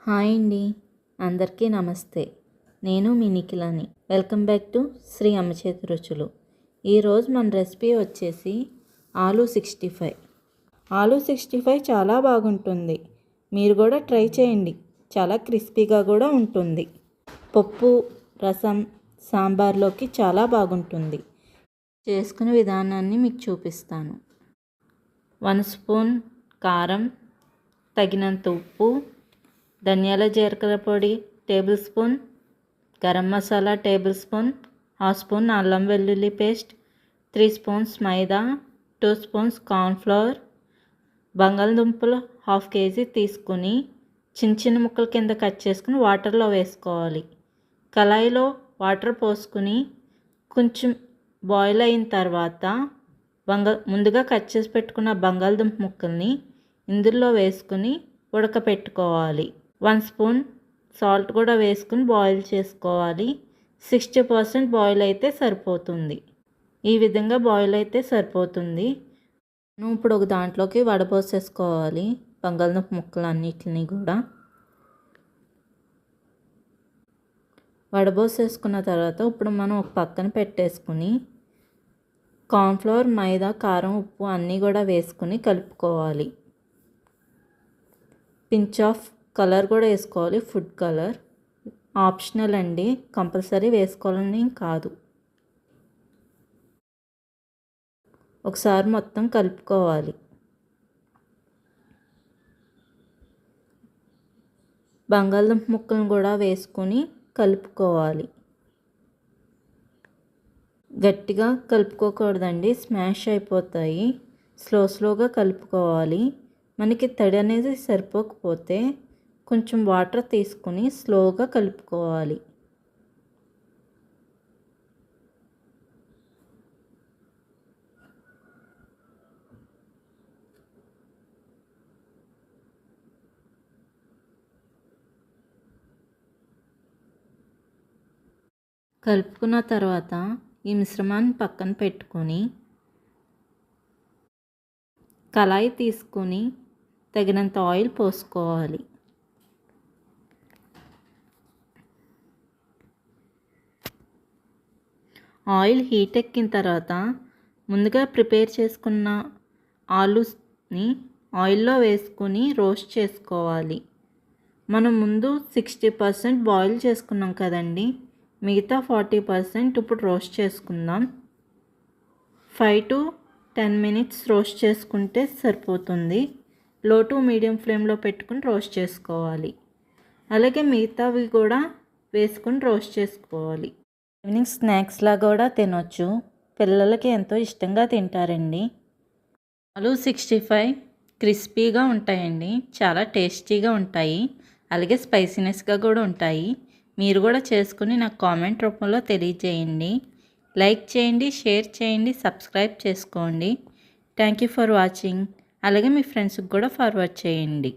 Hi అండి, అందరికీ నమస్తే. నేను మీ నిఖిలని. వెల్కమ్ బ్యాక్ టు శ్రీ అమ్మ చేతి రుచులు. ఈరోజు మన రెసిపీ వచ్చేసి ఆలూ 65. ఆలూ 65 చాలా బాగుంటుంది. మీరు కూడా ట్రై చేయండి. చాలా క్రిస్పీగా కూడా ఉంటుంది. పప్పు, రసం, సాంబార్లోకి చాలా బాగుంటుంది. చేసుకునే విధానాన్ని మీకు చూపిస్తాను. 1 స్పూన్ కారం, తగినంత ఉప్పు, ధనియాల జీలకర్ర పొడి table spoon, garam masala table spoon, 1/2 spoon అల్లం వెల్లుల్లి పేస్ట్, 3 స్పూన్స్ మైదా, 2 స్పూన్స్ కార్న్ఫ్లవర్, బంగాళదుంపలు 1/2 కేజీ తీసుకుని చిన్న చిన్న ముక్కల కింద కట్ చేసుకుని వాటర్లో వేసుకోవాలి. కళాయిలో వాటర్ పోసుకుని కొంచెం బాయిల్ అయిన తర్వాత ముందుగా కట్ చేసి పెట్టుకున్న బంగాళదుంప ముక్కల్ని ఇందులో వేసుకుని ఉడకపెట్టుకోవాలి. 1 స్పూన్ సాల్ట్ కూడా వేసుకుని బాయిల్ చేసుకోవాలి. 60% బాయిల్ అయితే సరిపోతుంది. ఈ విధంగా బాయిల్ అయితే సరిపోతుంది. ఇప్పుడు ఒక దాంట్లోకి వడపోసేసుకోవాలి బంగాళదుంప ముక్కలన్నిటిని కూడా. వడపోసేసుకున్న తర్వాత ఇప్పుడు మనం ఒక పక్కన పెట్టేసుకుని కార్న్ఫ్లవర్, మైదా, కారం, ఉప్పు అన్నీ కూడా వేసుకుని కలుపుకోవాలి. పించ్ ఆఫ్ కలర్ కూడా వేసుకోవాలి. ఫుడ్ కలర్ ఆప్షనల్ అండి, కంపల్సరీ వేసుకోవాలని కాదు. ఒకసారి మొత్తం కలుపుకోవాలి. బంగాళదుంప ముక్కలను కూడా వేసుకొని కలుపుకోవాలి. గట్టిగా కలుపుకోకూడదండి, స్మాష్ అయిపోతాయి. స్లోగా కలుపుకోవాలి. మనకి తడి అనేది సరిపోకపోతే కొంచెం వాటర్ తీసుకుని స్లోగా కలుపుకోవాలి. కలుపుకున్న తర్వాత ఈ మిశ్రమాన్ని పక్కన పెట్టుకొని కళాయి తీసుకొని తగినంత ఆయిల్ పోసుకోవాలి. ఆయిల్ హీట్ ఎక్కిన తర్వాత ముందుగా ప్రిపేర్ చేసుకున్న ఆలూని ఆయిల్లో వేసుకొని రోస్ట్ చేసుకోవాలి. మనం ముందు 60% బాయిల్ చేసుకున్నాం కదండి, మిగతా 40% ఇప్పుడు రోస్ట్ చేసుకుందాం. 5 to 10 minutes రోస్ట్ చేసుకుంటే సరిపోతుంది. లో టు మీడియం ఫ్లేమ్లో పెట్టుకుని రోస్ట్ చేసుకోవాలి. అలాగే మిగతావి కూడా వేసుకుని రోస్ట్ చేసుకోవాలి. ఈవినింగ్ స్నాక్స్లా కూడా తినొచ్చు. పిల్లలకి ఎంతో ఇష్టంగా తింటారండి. ఆలూ 65 క్రిస్పీగా ఉంటాయండి, చాలా టేస్టీగా ఉంటాయి. అలాగే స్పైసీనెస్గా కూడా ఉంటాయి. మీరు కూడా చేసుకుని నాకు కామెంట్ రూపంలో తెలియజేయండి. లైక్ చేయండి, షేర్ చేయండి, సబ్స్క్రైబ్ చేసుకోండి. Thank you for watching. అలాగే మీ ఫ్రెండ్స్కి కూడా ఫార్వర్డ్ చేయండి.